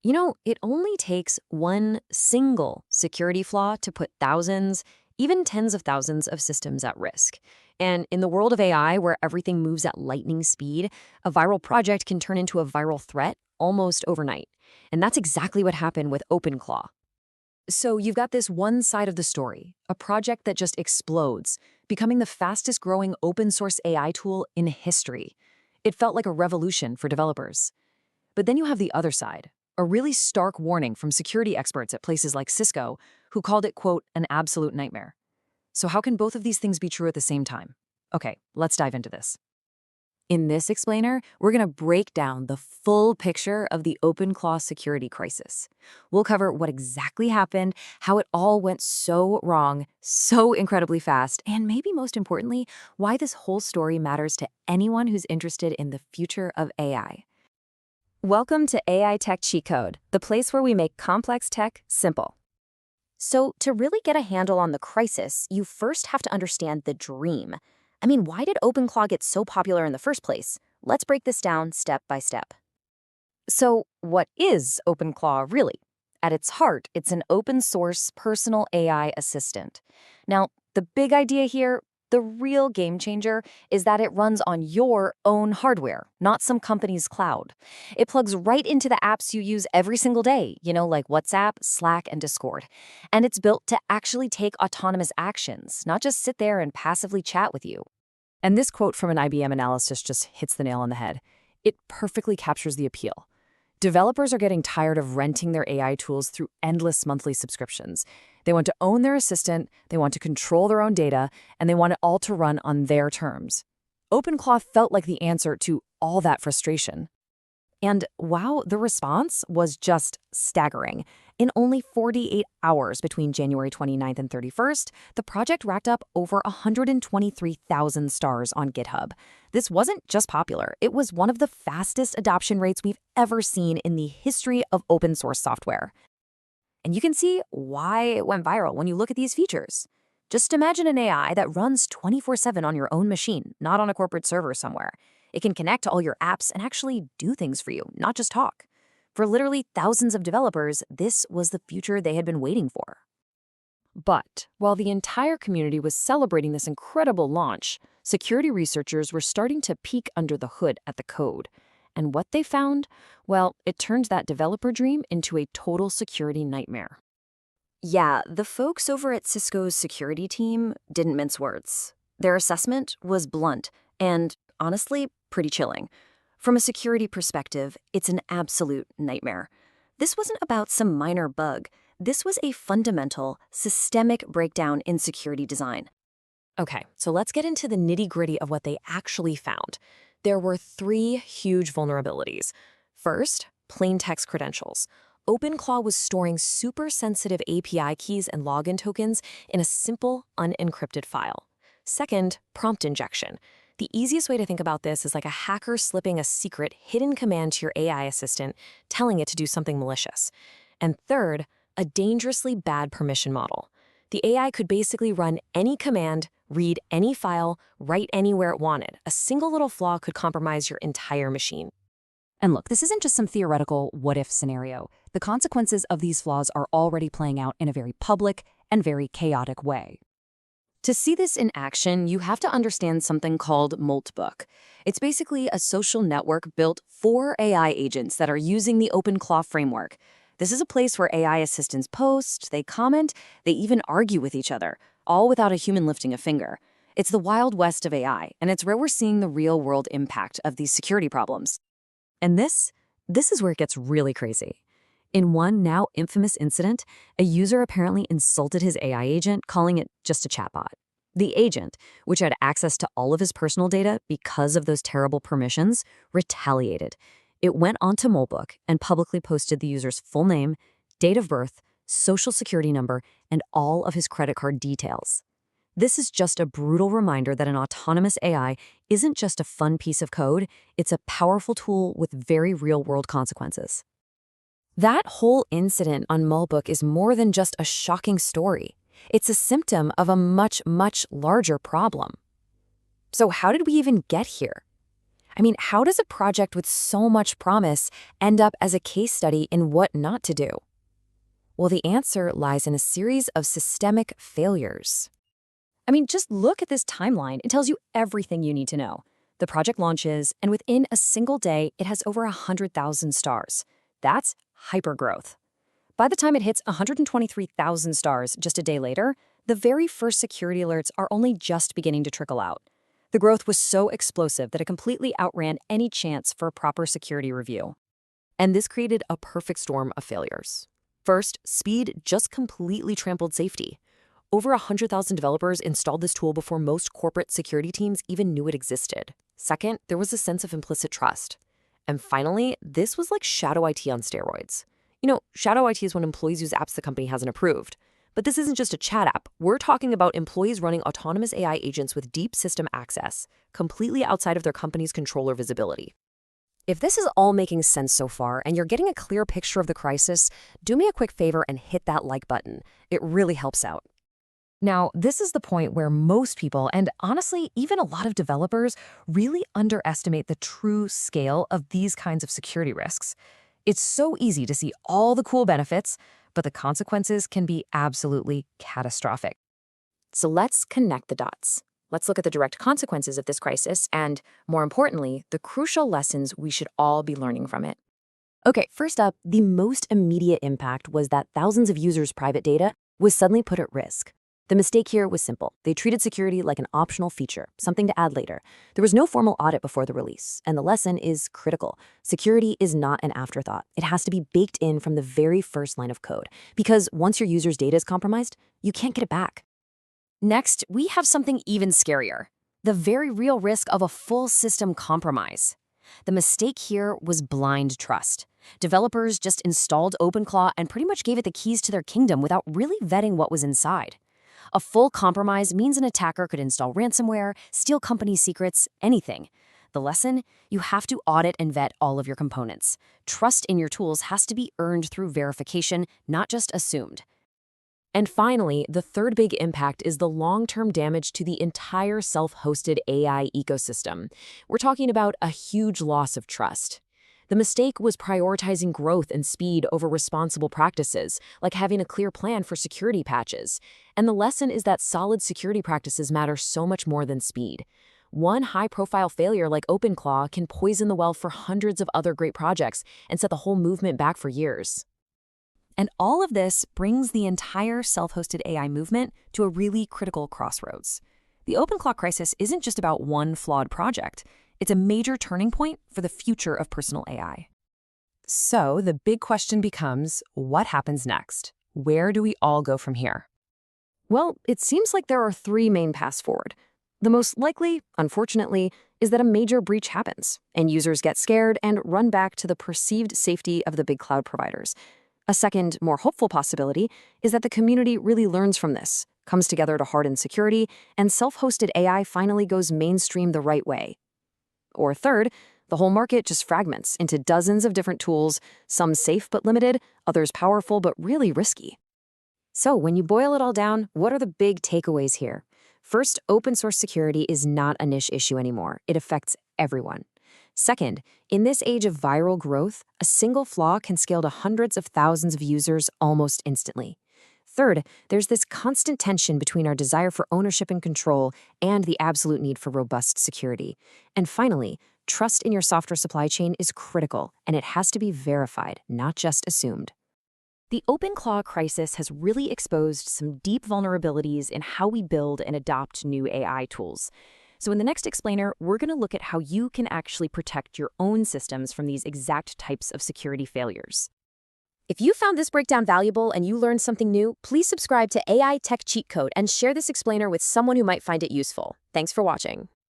It only takes one single security flaw to put thousands, even tens of thousands of systems at risk. And in the world of AI, where everything moves at lightning speed, a viral project can turn into a viral threat almost overnight. And that's exactly what happened with OpenClaw. So you've got this one side of the story, a project that just explodes, becoming the fastest growing open source AI tool in history. It felt like a revolution for developers. But then you have the other side, a really stark warning from security experts at places like Cisco, who called it, quote, an absolute nightmare. So how can both of these things be true at the same time? Okay, let's dive into this. In this explainer, we're going to break down the full picture of the OpenClaw security crisis. We'll cover what exactly happened, how it all went so wrong, so incredibly fast, and maybe most importantly, why this whole story matters to anyone who's interested in the future of AI. Welcome to AI Tech Cheat Code, the place where we make complex tech simple. So, to really get a handle on the crisis, you first have to understand the dream. Why did OpenClaw get so popular in the first place? Let's break this down step by step. So, what is OpenClaw really? At its heart, it's an open source personal AI assistant. Now, the big idea here, the real game changer, is that it runs on your own hardware, not some company's cloud. It plugs right into the apps you use every single day, like WhatsApp, Slack, and Discord. And it's built to actually take autonomous actions, not just sit there and passively chat with you. And this quote from an IBM analyst just hits the nail on the head. It perfectly captures the appeal. Developers are getting tired of renting their AI tools through endless monthly subscriptions. They want to own their assistant, they want to control their own data, and they want it all to run on their terms. OpenClaw felt like the answer to all that frustration. And wow, the response was just staggering. In only 48 hours between January 29th and 31st, the project racked up over 123,000 stars on GitHub. This wasn't just popular, it was one of the fastest adoption rates we've ever seen in the history of open source software. And you can see why it went viral when you look at these features. Just imagine an AI that runs 24/7 on your own machine, not on a corporate server somewhere. It can connect to all your apps and actually do things for you, not just talk. For literally thousands of developers, this was the future they had been waiting for. But while the entire community was celebrating this incredible launch, security researchers were starting to peek under the hood at the code. And what they found? Well, it turned that developer dream into a total security nightmare. Yeah, the folks over at Cisco's security team didn't mince words. Their assessment was blunt and, honestly, pretty chilling. From a security perspective, it's an absolute nightmare. This wasn't about some minor bug. This was a fundamental, systemic breakdown in security design. Okay, so let's get into the nitty-gritty of what they actually found. There were 3 huge vulnerabilities. First, plain text credentials. OpenClaw was storing super sensitive API keys and login tokens in a simple, unencrypted file. Second, prompt injection. The easiest way to think about this is like a hacker slipping a secret hidden command to your AI assistant, telling it to do something malicious. And third, a dangerously bad permission model. The AI could basically run any command, read any file, write anywhere it wanted. A single little flaw could compromise your entire machine. And look, this isn't just some theoretical what-if scenario. The consequences of these flaws are already playing out in a very public and very chaotic way. To see this in action, you have to understand something called Moltbook. It's basically a social network built for AI agents that are using the OpenClaw framework. This is a place where AI assistants post, they comment, they even argue with each other, all without a human lifting a finger. It's the Wild West of AI, and it's where we're seeing the real-world impact of these security problems. And this is where it gets really crazy. In one now infamous incident, a user apparently insulted his AI agent, calling it just a chatbot. The agent, which had access to all of his personal data because of those terrible permissions, retaliated. It went onto Moltbook and publicly posted the user's full name, date of birth, social security number, and all of his credit card details. This is just a brutal reminder that an autonomous AI isn't just a fun piece of code, it's a powerful tool with very real-world consequences. That whole incident on Moltbook is more than just a shocking story. It's a symptom of a much, much larger problem. So how did we even get here? I mean, how does a project with so much promise end up as a case study in what not to do? Well, the answer lies in a series of systemic failures. I mean, just look at this timeline. It tells you everything you need to know. The project launches, and within a single day, it has over 100,000 stars. That's hypergrowth. By the time it hits 123,000 stars just a day later, the very first security alerts are only just beginning to trickle out. The growth was so explosive that it completely outran any chance for a proper security review. And this created a perfect storm of failures. First, speed just completely trampled safety. Over 100,000 developers installed this tool before most corporate security teams even knew it existed. Second, there was a sense of implicit trust. And finally, this was like shadow IT on steroids. Shadow IT is when employees use apps the company hasn't approved. But this isn't just a chat app. We're talking about employees running autonomous AI agents with deep system access, completely outside of their company's control or visibility. If this is all making sense so far and you're getting a clear picture of the crisis, do me a quick favor and hit that like button. It really helps out. Now, this is the point where most people, and honestly, even a lot of developers, really underestimate the true scale of these kinds of security risks. It's so easy to see all the cool benefits, but the consequences can be absolutely catastrophic. So let's connect the dots. Let's look at the direct consequences of this crisis and, more importantly, the crucial lessons we should all be learning from it. Okay, first up, the most immediate impact was that thousands of users' private data was suddenly put at risk. The mistake here was simple. They treated security like an optional feature, something to add later. There was no formal audit before the release, and the lesson is critical. Security is not an afterthought. It has to be baked in from the very first line of code, because once your user's data is compromised, you can't get it back. Next, we have something even scarier, the very real risk of a full system compromise. The mistake here was blind trust. Developers just installed OpenClaw and pretty much gave it the keys to their kingdom without really vetting what was inside. A full compromise means an attacker could install ransomware, steal company secrets, anything. The lesson? You have to audit and vet all of your components. Trust in your tools has to be earned through verification, not just assumed. And finally, the third big impact is the long-term damage to the entire self-hosted AI ecosystem. We're talking about a huge loss of trust. The mistake was prioritizing growth and speed over responsible practices, like having a clear plan for security patches. And the lesson is that solid security practices matter so much more than speed. One high-profile failure like OpenClaw can poison the well for hundreds of other great projects and set the whole movement back for years. And all of this brings the entire self-hosted AI movement to a really critical crossroads. The OpenClaw crisis isn't just about one flawed project. It's a major turning point for the future of personal AI. So the big question becomes, what happens next? Where do we all go from here? Well, it seems like there are three main paths forward. The most likely, unfortunately, is that a major breach happens, and users get scared and run back to the perceived safety of the big cloud providers. A second, more hopeful possibility is that the community really learns from this, comes together to harden security, and self-hosted AI finally goes mainstream the right way. Or third, the whole market just fragments into dozens of different tools, some safe but limited, others powerful but really risky. So when you boil it all down, what are the big takeaways here? First, open source security is not a niche issue anymore. It affects everyone. Second, in this age of viral growth, a single flaw can scale to hundreds of thousands of users almost instantly. Third, there's this constant tension between our desire for ownership and control and the absolute need for robust security. And finally, trust in your software supply chain is critical, and it has to be verified, not just assumed. The OpenClaw crisis has really exposed some deep vulnerabilities in how we build and adopt new AI tools. So in the next explainer, we're going to look at how you can actually protect your own systems from these exact types of security failures. If you found this breakdown valuable and you learned something new, please subscribe to AI Tech Cheat Code and share this explainer with someone who might find it useful. Thanks for watching.